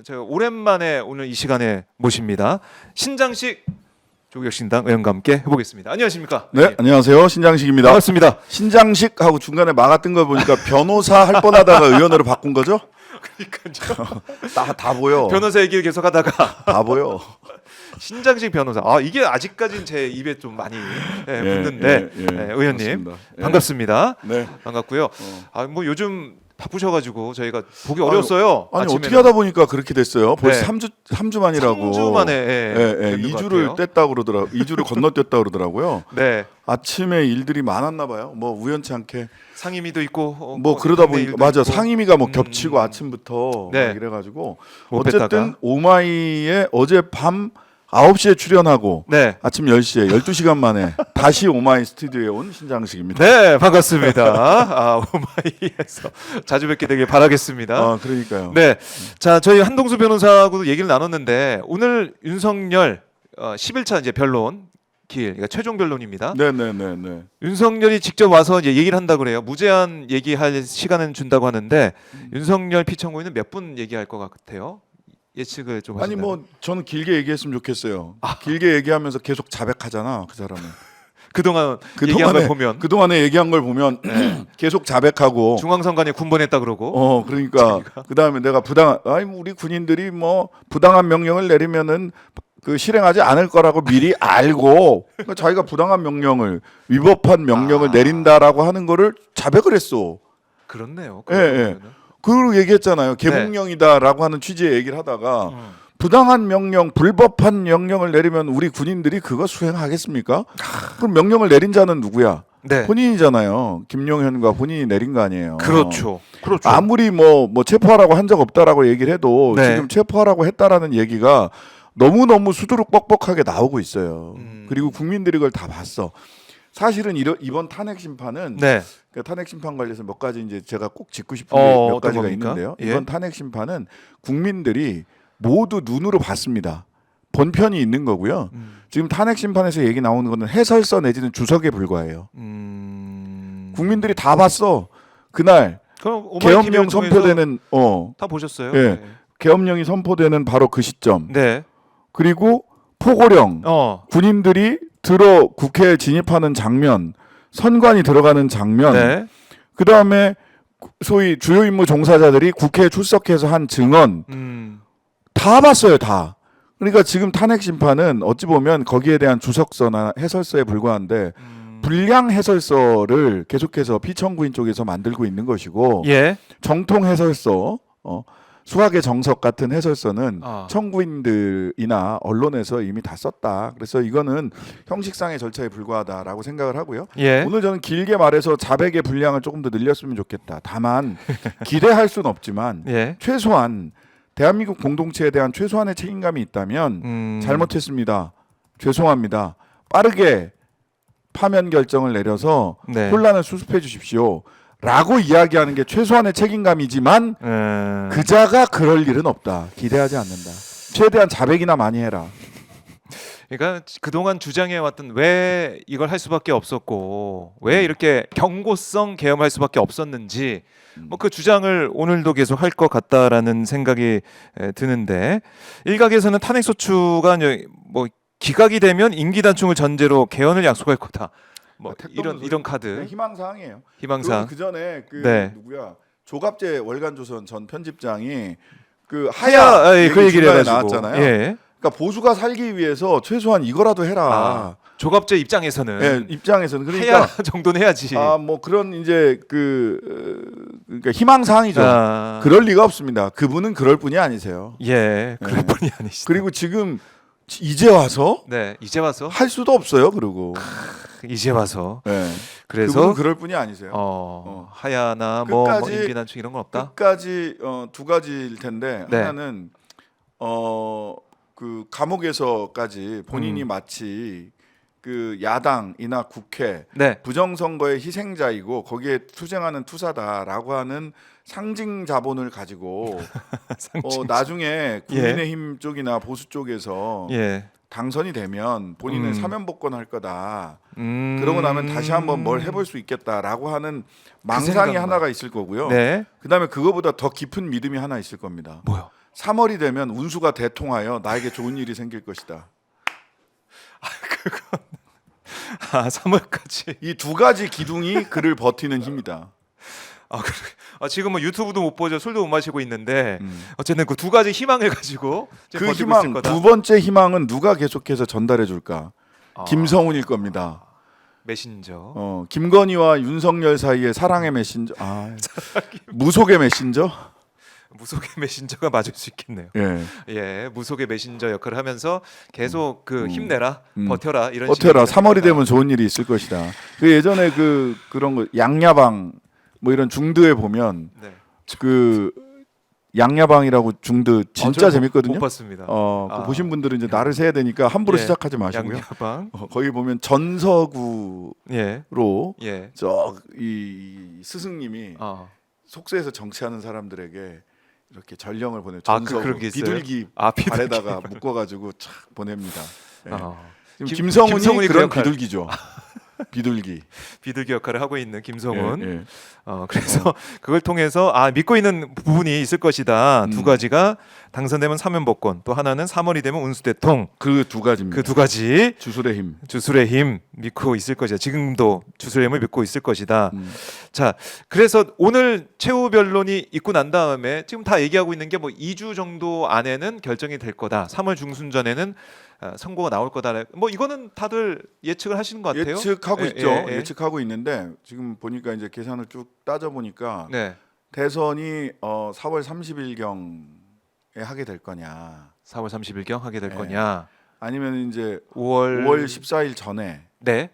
제가 오랜만에 오늘 이 시간에 모십니다. 신장식 조국혁신당 의원과 함께 해보겠습니다. 안녕하십니까? 네, 안녕하세요. 신장식입니다. 반갑습니다. 신장식하고 중간에 막았던 거 보니까 변호사 할 뻔하다가 의원으로 바꾼 거죠? 그러니까요. 다 보여. 변호사 얘기를 계속하다가 다 보여. 신장식 변호사. 아 이게 아직까지는 제 입에 좀 많이 붙는데 의원님 맞습니다. 반갑습니다. 네. 반갑고요. 아 뭐 요즘 바쁘셔가지고 저희가 보기 어려웠어요. 아니 아침에는. 어떻게 하다 보니까 그렇게 됐어요. 벌써 네. 3주 만이라고. 3주 만에 뵙는 것 2주를 같아요. 뗐다 그러더라고. 2주를 건너뛰었다 그러더라고요. 네. 아침에 일들이 많았나 봐요. 뭐 우연치 않게 상임위도 있고 뭐 그러다 당내 보니까 일도 맞아. 있고. 상임위가 뭐 겹치고 아침부터 네. 막 이래가지고 못 어쨌든 뺐다가. 오마이에 어제 밤 9시에 출연하고 네. 아침 10시에 12시간 만에 다시 오마이 스튜디오에 온 신장식입니다. 네, 반갑습니다. 아, 오마이에서 자주 뵙게 되길 바라겠습니다. 아, 그러니까요. 네, 자 저희 한동수 변호사하고도 얘기를 나눴는데 오늘 윤석열 10일차 이제 변론 기일, 그러니까 최종 변론입니다. 네네네네. 윤석열이 직접 와서 이제 얘기를 한다 그래요. 무제한 얘기할 시간은 준다고 하는데 윤석열 피청구인은 몇 분 얘기할 것 같아요? 예측을 좀 아니 하신다면. 뭐 저는 길게 얘기했으면 좋겠어요. 길게 얘기하면서 계속 자백하잖아 그 사람은. 그동안 얘기한 걸 보면 그동안에 얘기한 걸 보면 계속 자백하고. 중앙선관위 군번했다 그러고. 그러니까 그 다음에 내가 우리 군인들이 뭐 부당한 명령을 내리면은 그 실행하지 않을 거라고 미리 알고 그러니까 자기가 부당한 명령을 위법한 명령을 내린다라고 하는 거를 자백을 했어. 그렇네요. 예, 예. 그걸 얘기했잖아요. 개몽령이다라고 하는 취지의 얘기를 하다가 부당한 명령, 불법한 명령을 내리면 우리 군인들이 그거 수행하겠습니까? 그럼 명령을 내린 자는 누구야? 네. 본인이잖아요. 김용현과 본인이 내린 거 아니에요. 그렇죠. 그렇죠. 아무리 뭐 체포하라고 한 적 없다라고 얘기를 해도 네. 지금 체포하라고 했다라는 얘기가 너무너무 수두룩 뻑뻑하게 나오고 있어요. 그리고 국민들이 그걸 다 봤어. 사실은 이번 탄핵 심판은 네. 그 탄핵 심판 관련해서 몇 가지 이제 제가 꼭 짚고 싶은 게 몇 어떤 가지가 겁니까? 있는데요. 예. 이번 탄핵 심판은 국민들이 모두 눈으로 봤습니다. 본편이 있는 거고요. 지금 탄핵 심판에서 얘기 나오는 거는 해설서 내지는 주석에 불과해요. 국민들이 다 봤어. 그날 그럼 오마이 계엄령 TV를 통해서 선포되는 다 보셨어요? 예. 네. 계엄령이 선포되는 바로 그 시점. 네. 그리고 포고령 군인들이 국회에 진입하는 장면, 선관이 들어가는 장면, 네. 그 다음에 소위 주요 임무 종사자들이 국회에 출석해서 한 증언 다 봤어요, 다. 그러니까 지금 탄핵 심판은 어찌 보면 거기에 대한 주석서나 해설서에 불과한데 불량 해설서를 계속해서 피청구인 쪽에서 만들고 있는 것이고 예. 정통 해설서, 수학의 정석 같은 해설서는 아. 청구인들이나 언론에서 이미 다 썼다. 그래서 이거는 형식상의 절차에 불과하다라고 생각을 하고요. 예. 오늘 저는 길게 말해서 자백의 분량을 조금 더 늘렸으면 좋겠다. 다만 기대할 수는 없지만 예. 최소한 대한민국 공동체에 대한 최소한의 책임감이 있다면 잘못했습니다. 죄송합니다. 빠르게 파면 결정을 내려서 네. 혼란을 수습해 주십시오. 라고 이야기하는 게 최소한의 책임감이지만 그자가 그럴 일은 없다. 기대하지 않는다. 최대한 자백이나 많이 해라. 그러니까 그동안 주장해왔던 왜 이걸 할 수밖에 없었고 왜 이렇게 경고성 계엄할 수밖에 없었는지 뭐 그 주장을 오늘도 계속 할 것 같다라는 생각이 드는데 일각에서는 탄핵 소추가 뭐 기각이 되면 임기 단축을 전제로 개헌을 약속할 거다. 뭐 이런 카드. 네, 희망사항이에요. 희망사항. 그 전에 네. 누구야 조갑재 월간조선 전 편집장이 그 하야 얘기 그 얘기를 중간에 해가지고 나왔잖아요. 예. 그러니까 보수가 살기 위해서 최소한 이거라도 해라. 조갑재 입장에서는 예, 입장에서는 그러니까 하야 정도는 해야지. 뭐 그런 이제 그러니까 희망사항이죠. 그럴 리가 없습니다. 그분은 그럴 분이 아니세요. 예, 그럴 분이 아니시죠. 그리고 지금 이제 와서 네, 이제 와서 할 수도 없어요. 그리고 이제 와서 네. 그래서 그분은 그럴 분이 아니세요. 하야나 뭐 끝까지 임기 단축 이런 건 없다. 끝까지 두 가지일 텐데 네. 하나는 그 감옥에서까지 본인이 마치 그 야당이나 국회 네. 부정선거의 희생자이고 거기에 투쟁하는 투사다라고 하는 상징 자본을 가지고 나중에 국민의힘 쪽이나 보수 쪽에서 예. 당선이 되면 본인은 사면복권할 거다. 그러고 나면 다시 한번 뭘 해볼 수 있겠다라고 하는 망상이 생각만. 하나가 있을 거고요. 네. 그다음에 그거보다 더 깊은 믿음이 하나 있을 겁니다. 뭐요? 3월이 되면 운수가 대통하여 나에게 좋은 일이 생길 것이다. 아, 3월까지. 이 두 가지 기둥이 그를 버티는 힘이다. 아, 그래. 지금 뭐 유튜브도 못 보죠. 술도 못 마시고 있는데 어쨌든 그 두 가지 희망을 가지고 지금 그 버티고 있을 희망, 거다. 두 번째 희망은 누가 계속해서 전달해 줄까? 아, 김성훈일 겁니다. 메신저. 김건희와 윤석열 사이의 사랑의 메신저. 무속의 메신저? 무속의 메신저가 맞을 수 있겠네요. 예. 예, 무속의 메신저 역할을 하면서 계속 그 힘내라, 버텨라 이런 버텨라. 식으로 3월이 하니까. 되면 좋은 일이 있을 것이다. 그 예전에 그런 거 양야방 뭐 이런 중드에 보면 네. 그 양야방이라고 중드 진짜 저 재밌거든요. 못 봤습니다. 그거 보신 분들은 이제 나를 세야 되니까 함부로 예, 시작하지 마시고요. 양야방. 거기 보면 전서구로 예. 예. 이 스승님이 어. 속세에서 정치하는 사람들에게 이렇게 전령을 보내요. 아, 전서구 그런 게 있어요? 비둘기 비둘기. 발에다가 묶어가지고 착 보냅니다. 예. 지금 김성훈이 그런 역할. 비둘기죠. 비둘기. 비둘기 역할을 하고 있는 김성훈. 예, 예. 그래서 그걸 통해서 믿고 있는 부분이 있을 것이다. 두 가지가 당선되면 사면복권, 또 하나는 3월이 되면 운수대통. 그 두 가지입니다. 그 두 가지 주술의 힘. 주술의 힘 믿고 있을 것이다. 지금도 주술의 힘을 믿고 있을 것이다. 자, 그래서 오늘 최후 변론이 있고 난 다음에 지금 다 얘기하고 있는 게 뭐 2주 정도 안에는 결정이 될 거다. 3월 중순 전에는 선고가 나올 거다. 뭐 이거는 다들 예측을 하시는 것 같아요. 예측하고 예, 있죠. 예. 예측하고 있는데 지금 보니까 이제 계산을 쭉 따져 보니까 네. 대선이 4월 30일 경에 하게 될 거냐, 4월 30일경 하게 될 네. 거냐. 아니면 이제 5월 14일 전에 네.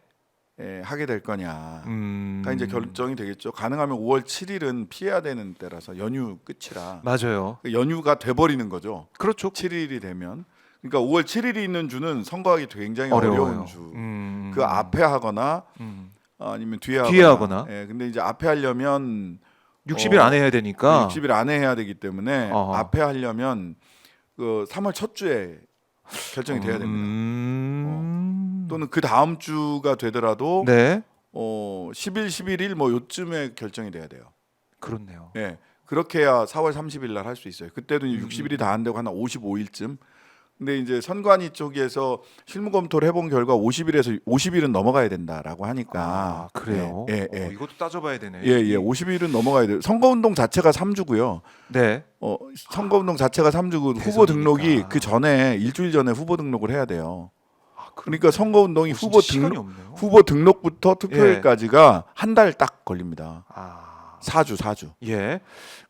하게 될 거냐. 음. 가 이제 결정이 되겠죠. 가능하면 5월 7일은 피해야 되는 때라서 연휴 끝이라 맞아요. 연휴가 돼버리는 거죠. 그렇죠. 7일이 되면. 그러니까 5월 7일이 있는 주는 선거하기 굉장히 어려워요. 어려운 주. 그 앞에 하거나 아니면 뒤에 하거나. 예, 근데 이제 앞에 하려면 60일 안에 해야 되니까. 60일 안에 해야 되기 때문에 어허. 앞에 하려면 그 3월 첫 주에 결정이 돼야 됩니다. 또는 그 다음 주가 되더라도 네. 10일, 11일 뭐 요쯤에 결정이 돼야 돼요. 그렇네요. 예. 그렇게 해야 4월 30일 날 할 수 있어요. 그때도 60일이 다 안 되고 한 55일쯤. 근데 이제 선관위 쪽에서 실무 검토를 해본 결과 50일은 넘어가야 된다라고 하니까. 그래요. 예, 예. 이것도 따져봐야 되네. 예, 50일은 넘어가야 돼요. 선거운동 자체가 3주고요. 네. 선거운동 자체가 3주고 후보 등록이 그 전에 일주일 전에 후보 등록을 해야 돼요. 그러니까 선거운동이 후보 등록부터 투표일까지가 한 달 딱 걸립니다. 4주. 예.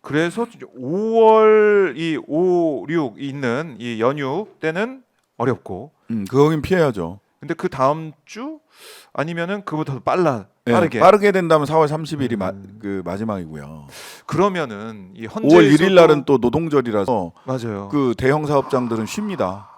그래서 5월 이 5, 6 있는 이 연휴 때는 어렵고. 그거긴 피해야죠. 근데 그 다음 주 아니면은 그보다 더 빠르게 된다면 4월 30일이 그 마지막이고요. 그러면은 이 5월 1일 날은 또 노동절이라서 맞아요. 그 대형 사업장들은 쉽니다.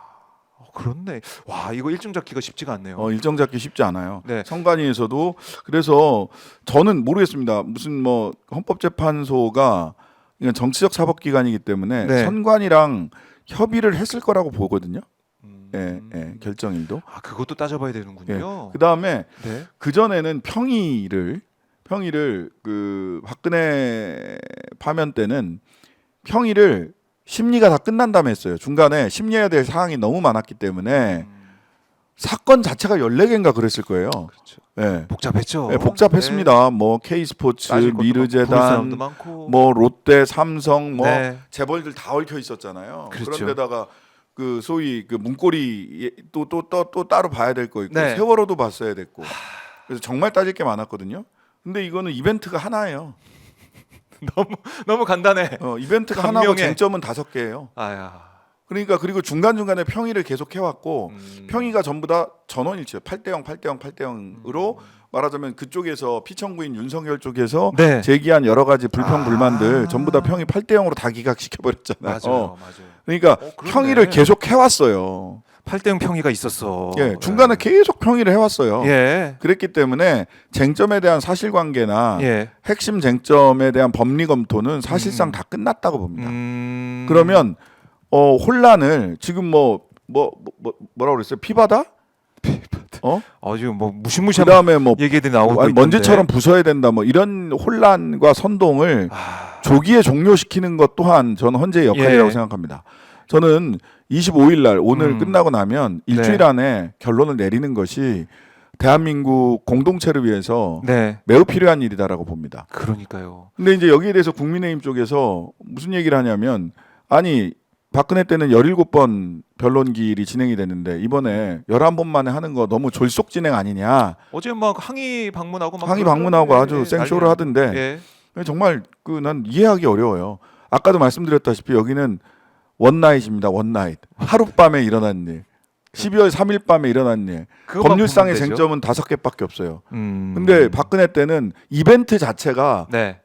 그렇네. 와, 이거 일정 잡기가 쉽지가 않네요. 일정 잡기 쉽지 않아요. 네. 선관위에서도. 그래서 저는 모르겠습니다. 무슨 뭐 헌법재판소가 이건 정치적 사법기관이기 때문에 네. 선관위랑 협의를 했을 거라고 보거든요. 결정일도. 그것도 따져봐야 되는군요. 그 다음에 네. 그 전에는 평의를 그 박근혜 파면 때는 평의를 심리가 다 끝난 다음에 했어요. 중간에 심리해야 될 사항이 너무 많았기 때문에 사건 자체가 14개인가 그랬을 거예요. 그렇죠. 네. 복잡했죠. 네, 복잡했습니다. 뭐 K스포츠, 미르재단, 뭐 롯데, 삼성, 뭐 네. 재벌들 다 얽혀 있었잖아요. 그렇죠. 그런데다가 그 소위 그 문고리 또 따로 봐야 될 거 있고 네. 세월호도 봤어야 됐고 그래서 정말 따질 게 많았거든요. 근데 이거는 이벤트가 하나예요. 너무 간단해. 이벤트가 감명해. 하나고 쟁점은 5개예요. 그러니까 그리고 중간중간에 평의를 계속 해왔고 평의가 전부 다 전원일치예요. 8대0, 8대0, 8대0으로 말하자면 그쪽에서 피청구인 윤석열 쪽에서 네. 제기한 여러 가지 불평 불만들 전부 다 평의 8대0으로 다 기각시켜 버렸잖아요. 맞아요. 그러니까 그러네. 평의를 계속 해왔어요. 8대0 평의가 있었어. 예, 중간에 계속 평의를 해왔어요. 예. 그랬기 때문에 쟁점에 대한 사실관계나 예. 핵심 쟁점에 대한 법리 검토는 사실상 다 끝났다고 봅니다. 그러면 혼란을 지금 뭐라고 그랬어요? 피바다? 지금 뭐 무시무시한 그다음에 뭐 얘기들이 나오고 있는데 먼지처럼 부숴야 된다 뭐 이런 혼란과 선동을 조기에 종료시키는 것 또한 저는 헌재의 역할이라고 예. 생각합니다. 저는 25일 날 오늘 끝나고 나면 일주일 네. 안에 결론을 내리는 것이 대한민국 공동체를 위해서 네. 매우 필요한 일이다라고 봅니다. 그러니까요. 근데 이제 여기에 대해서 국민의힘 쪽에서 무슨 얘기를 하냐면 아니 박근혜 때는 17번 변론기일이 진행이 됐는데 이번에 11번 만에 하는 거 너무 졸속 진행 아니냐. 어제 막 항의 방문하고 막 항의 그러더라고요. 방문하고 아주 예, 생쇼를 난리 났는데. 하던데 예. 정말 난 이해하기 어려워요. 아까도 말씀드렸다시피 여기는 원나잇입니다. 원나잇. 하룻밤에 일어난 일. 12월 3일 밤에 일어난 일. 그것만 법률상의 보면 되죠. 쟁점은 5개밖에 없어요. 음. 근데 박근혜 때는 이벤트 자체가 네.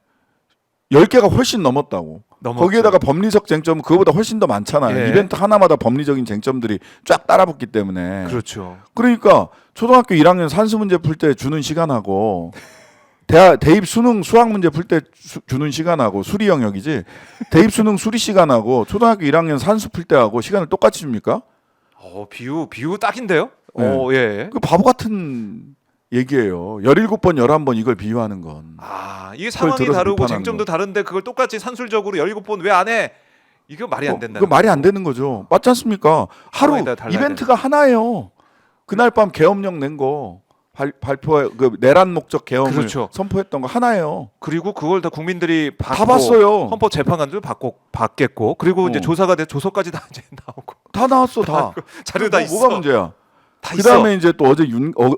10개가 훨씬 넘었다고. 넘었죠. 거기에다가 법리적 쟁점은 그거보다 훨씬 더 많잖아요. 예. 이벤트 하나마다 법리적인 쟁점들이 쫙 따라붙기 때문에. 그렇죠. 그러니까 초등학교 1학년 산수 문제 풀 때 주는 시간하고 대입 수능 수학 문제 풀 때 주는 시간하고 수리 영역이지. 대입 수능 수리 시간하고 초등학교 1학년 산수 풀 때하고 시간을 똑같이 줍니까? 비유 딱인데요? 네. 예. 그 바보 같은 얘기예요. 17번 11번 이걸 비유하는 건. 이게 상황이 들어서 다르고 비판하는 쟁점도 다른데 그걸 똑같이 산술적으로 17번 왜 안 해? 이거 말이 안 된다. 그 말이 안 되는 거죠. 맞지 않습니까? 하루 상황이 다 달라야 이벤트가 하나예요. 그날 밤 계엄령 낸 거 발표 그 내란 목적 계엄을 그렇죠. 선포했던 거 하나예요. 그리고 그걸 다 국민들이 받고 다 봤어요. 헌법재판관도 받겠고 그리고 이제 어. 조사가 돼 조서까지 다 이제 나오고 다 나왔어 다. 자료 다 있어. 뭐가 문제야? 다 그다음에 이제 또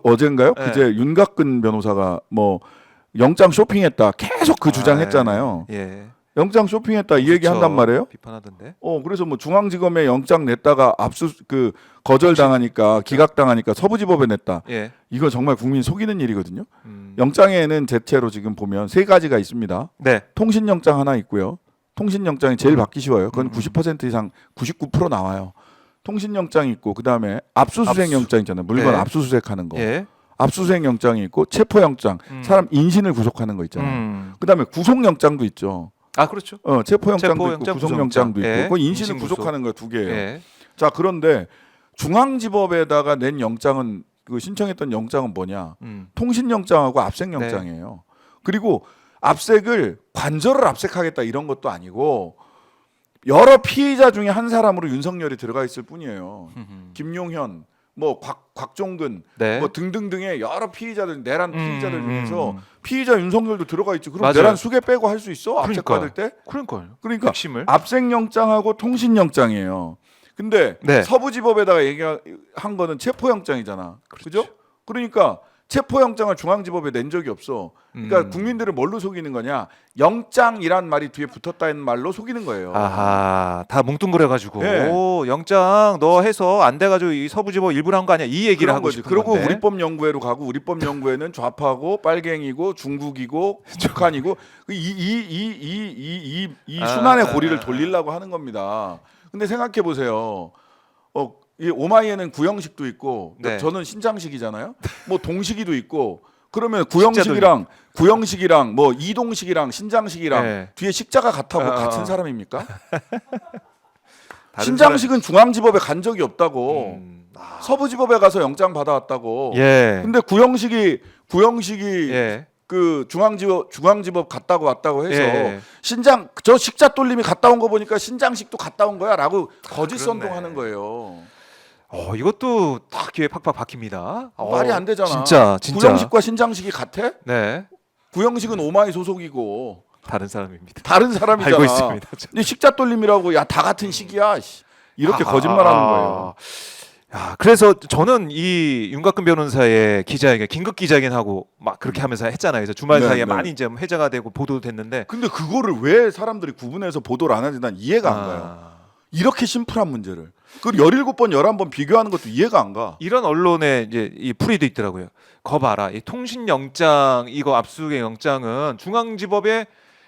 어젠가요? 네. 그제 윤곽근 변호사가 뭐 영장 쇼핑했다. 계속 그 주장했잖아요. 예. 영장 쇼핑했다 이 얘기 그렇죠. 한단 말이에요. 비판하던데. 그래서 뭐 중앙지검에 영장 냈다가 거절당하니까 기각당하니까 서부지법에 냈다. 예. 이거 정말 국민 속이는 일이거든요. 음. 영장에는 대체로 지금 보면 세 가지가 있습니다. 네. 통신영장 하나 있고요. 통신영장이 제일 받기 쉬워요. 그건 90% 이상 99% 나와요. 통신영장이 있고 그다음에 압수수색 영장 있잖아요. 물건 네. 압수수색하는 거. 예. 압수수색 영장이 있고 체포영장. 사람 인신을 구속하는 거 있잖아요. 그다음에 구속영장도 있죠. 그렇죠. 체포영장도 체포영장, 있고 구속영장도 있고. 예. 그거 인신을 인신구속. 구속하는 거 두 개예요. 예. 자 그런데 중앙지법에다가 낸 영장은 그 신청했던 영장은 뭐냐? 통신영장하고 압색영장이에요. 그리고 압색을 관절을 압색하겠다 이런 것도 아니고 여러 피의자 중에 한 사람으로 윤석열이 들어가 있을 뿐이에요. 김용현, 뭐 곽종근, 네. 뭐 등등등의 여러 피의자들 내란 피의자들 중에서 피의자 윤석열도 들어가 있지. 그럼 맞아요. 내란 수개 빼고 할 수 있어? 압색 그러니까요. 받을 때? 그러니까요. 그러니까 핵심을. 압색영장하고 통신영장이에요. 근데 네. 서부지법에다가 얘기한 거는 체포영장이잖아. 그죠? 그러니까 체포영장을 중앙지법에 낸 적이 없어. 그러니까 국민들을 뭘로 속이는 거냐? 영장이란 말이 뒤에 붙었다는 말로 속이는 거예요. 아하, 다 뭉뚱그려가지고 네. 오, 영장 너 해서 안 돼가지고 이 서부지법 일부러 한 거 아니야? 이 얘기를 그런 하고 거지. 싶은 그리고 건데. 우리법연구회로 가고 우리법연구회는 좌파고 빨갱이고 중국이고 북한이고 이 순환의 고리를 돌리려고 하는 겁니다. 근데 생각해 보세요. 이 오마이에는 구형식도 있고 네. 저는 신장식이잖아요. 뭐 동식이도 있고 그러면 구형식이랑 뭐 이동식이랑 신장식이랑 네. 뒤에 식자가 같다고 어. 같은 사람입니까? 다른 신장식은 중앙지법에 간 적이 없다고. 사람- 서부지법에 가서 영장 받아왔다고. 예. 근데 구형식이 예. 그 중앙지법 갔다고 왔다고 해서 예. 저 식자 돌림이 갔다 온 거 보니까 신장식도 갔다 온 거야라고 거짓 그렇네. 선동하는 거예요. 이것도 딱 귀에 팍팍 박힙니다. 말이 안 되잖아. 진짜. 구형식과 신장식이 같아? 네. 구형식은 오마이 소속이고 다른 사람입니다. 다른 사람이잖아. 알고 있습니다. 근데 식자 돌림이라고 야 다 같은 식이야. 이렇게 거짓말하는 거예요. 야, 그래서 저는 이 윤곽근 변호사의 기자회견, 긴급 기자회견하고 막 그렇게 하면서 했잖아요. 그래서 주말 네, 사이에 네. 많이 이제 회자가 되고 보도됐는데. 근데 그거를 왜 사람들이 구분해서 보도를 안 하는지 난 이해가 안 가요. 이렇게 심플한 문제를. 그걸 17번, 11번 비교하는 것도 이해가 안 가. 이런 언론에 이제 이 풀이도 있더라고요. 거 봐라. 이 통신 영장 이거 압수수색 영장은 중앙지법에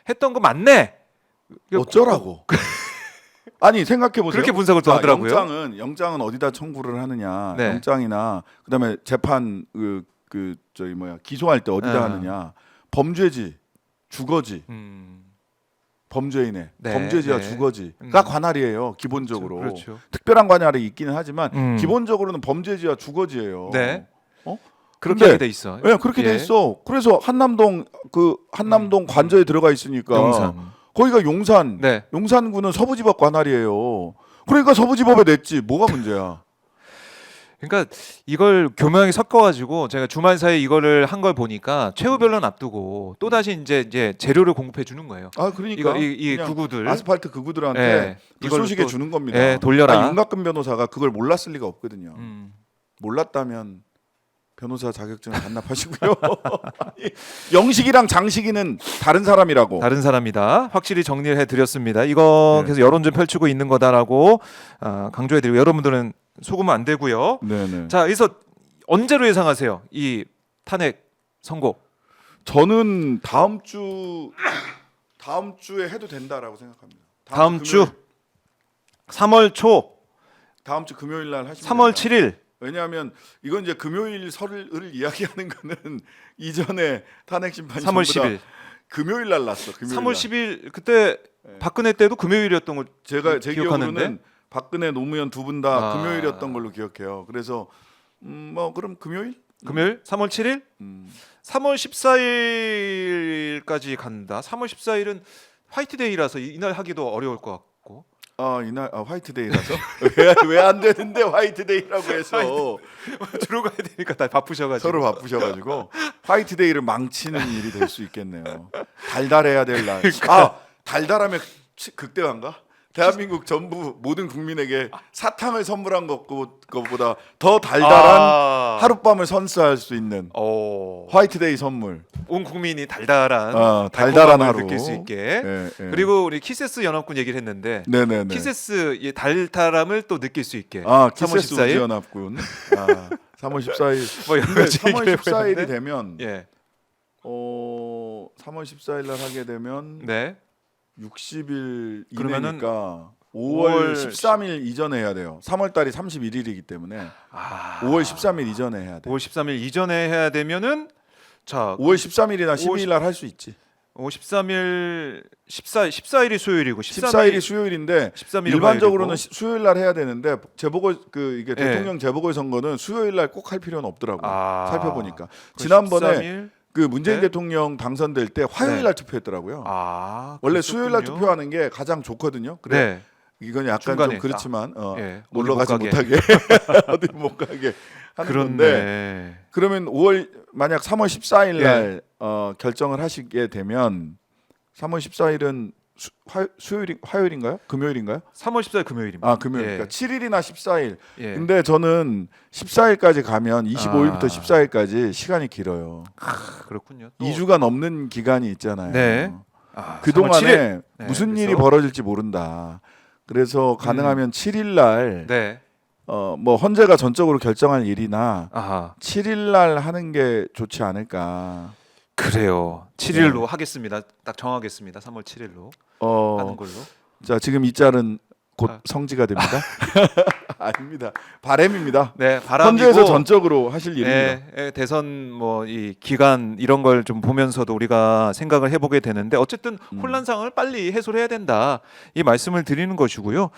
했던 거 맞네. 어쩌라고. 아니 생각해 보세요. 그렇게 분석을 또 하더라고요. 영장은 어디다 청구를 하느냐. 네. 영장이나 그다음에 재판 기소할 때 어디다 하느냐. 범죄지, 주거지. 범죄인의 네, 범죄지와 네. 주거지가 관할이에요. 기본적으로. 그렇죠. 특별한 관할이 있기는 하지만 기본적으로는 기본적으로는 범죄지와 주거지예요. 네. 어? 그렇게 근데- 하게 돼 있어. 예, 그렇게 돼 있어. 그래서 한남동 관저에 들어가 있으니까 용산. 거기가 용산, 네. 용산구는 서부지법 관할이에요. 그러니까 서부지법에 냈지. 뭐가 문제야? 그러니까 이걸 교묘하게 섞어가지고 제가 주말 사이 이거를 한 걸 보니까 최후 변론 앞두고 또 다시 이제 재료를 공급해 주는 거예요. 아 그러니까 이 그냥 구구들 아스팔트 그구들한테 예, 이걸 불쏘시개 또- 주는 겁니다. 예, 돌려라. 윤곽근 변호사가 그걸 몰랐을 리가 없거든요. 음. 몰랐다면 변호사 자격증을 반납하시고요. 아니, 영식이랑 장식이는 다른 사람이라고. 다른 사람이다. 확실히 정리를 해드렸습니다. 이거 네. 계속 여론전 펼치고 있는 거다라고 강조해드리고 여러분들은 속으면 안 되고요. 네네. 자, 여기서 언제로 예상하세요? 이 탄핵 선고. 저는 다음 주에 해도 된다라고 생각합니다. 다음 주 금요일, 3월 초, 다음 주 금요일 날 하시면 3월 된다. 7일. 왜냐하면 이건 이제 금요일 설을 이야기하는 거는 이전에 탄핵 심판이 3월 전부 다 10일. 금요일 날 났어. 금요일 3월 날. 10일 그때 네. 박근혜 때도 금요일이었던 거 제 기억하는데? 기억으로는 박근혜 노무현 두 분 다 아. 금요일이었던 걸로 기억해요. 그래서 뭐 그럼 금요일? 금요일 3월 7일? 음. 3월 14일까지 간다. 3월 14일은 화이트데이라서 이날 하기도 어려울 것 같고. 아 이날 화이트데이라서 왜 안 되는데 화이트데이라고 해서 주로 가야 되니까 다 바쁘셔가지고. 서로 바쁘셔가지고 화이트데이를 망치는 일이 될 수 있겠네요. 달달해야 될 날. 아 달달하면 극대화인가? 대한민국 전부 모든 국민에게 사탕을 선물한 것보다 더 달달한 하룻밤을 선사할 수 있는 화이트데이 선물. 온 국민이 달달한 달달한 달콤함을 하루 느낄 수 있게. 예, 예. 그리고 우리 키세스 연합군 얘기를 했는데 네네네. 키세스 이 달달함을 또 느낄 수 있게. 키세스 3월 14일. 우지연합군. 3월 14일. 뭐 여러 근데 가지 3월 얘기를 14일이 해봤는데. 되면 예. 3월 14일 날 하게 되면 네. 60일 그러면은 이내니까 5월 5월 13일 이전에 해야 돼요. 3월 달이 31일이기 때문에 5월 13일 이전에 해야 돼. 5월 13일 이전에 해야 되면은 자 5월 13일이나 12일 날 할 수 있지. 5월 13일 14일이 수요일이고 14일이 수요일인데 13일이 일반적으로는 화요일이고. 수요일 날 해야 되는데 재보궐 이게 예. 대통령 재보궐 선거는 수요일 날 꼭 할 필요는 없더라고요. 살펴보니까 그 지난번에 13일? 그 문재인 네. 대통령 당선될 때 화요일 네. 날 투표했더라고요. 원래 수요일 날 그랬었군요. 투표하는 게 가장 좋거든요. 그래. 네. 이건 약간 중간에 좀 그렇지만 예, 놀러 어디 가지 못 못하게 어디 못 가게 하는 건데 그렇네. 그러면 5월 만약 3월 14일 날 결정을 하시게 되면 3월 14일은 화요일인가요? 금요일인가요? 3월 14일 금요일입니다. 금요일. 예. 그러니까 7일이나 14일. 예. 근데 저는 14일까지 가면 25일부터 아. 14일까지 시간이 길어요. 그렇군요. 또 2주가 넘는 기간이 있잖아요. 네. 3월 7일. 그동안에 네, 무슨 그래서- 일이 벌어질지 모른다. 그래서 가능하면 7일 날 네. 뭐 헌재가 전적으로 결정할 일이나 아하. 7일 날 하는 게 좋지 않을까. 그래요. 7일로 하겠습니다. 딱 정하겠습니다. 3월 7일로 하는 걸로. 자 지금 이 짤은 곧 아. 성지가 됩니다. 아닙니다. 바램입니다. 네, 바람이고 헌재에서 전적으로 하실 일입니다. 네, 예, 대선 뭐 이 기간 이런 걸 좀 보면서도 우리가 생각을 해보게 되는데 어쨌든 혼란 상황을 빨리 해소를 해야 된다 이 말씀을 드리는 것이고요.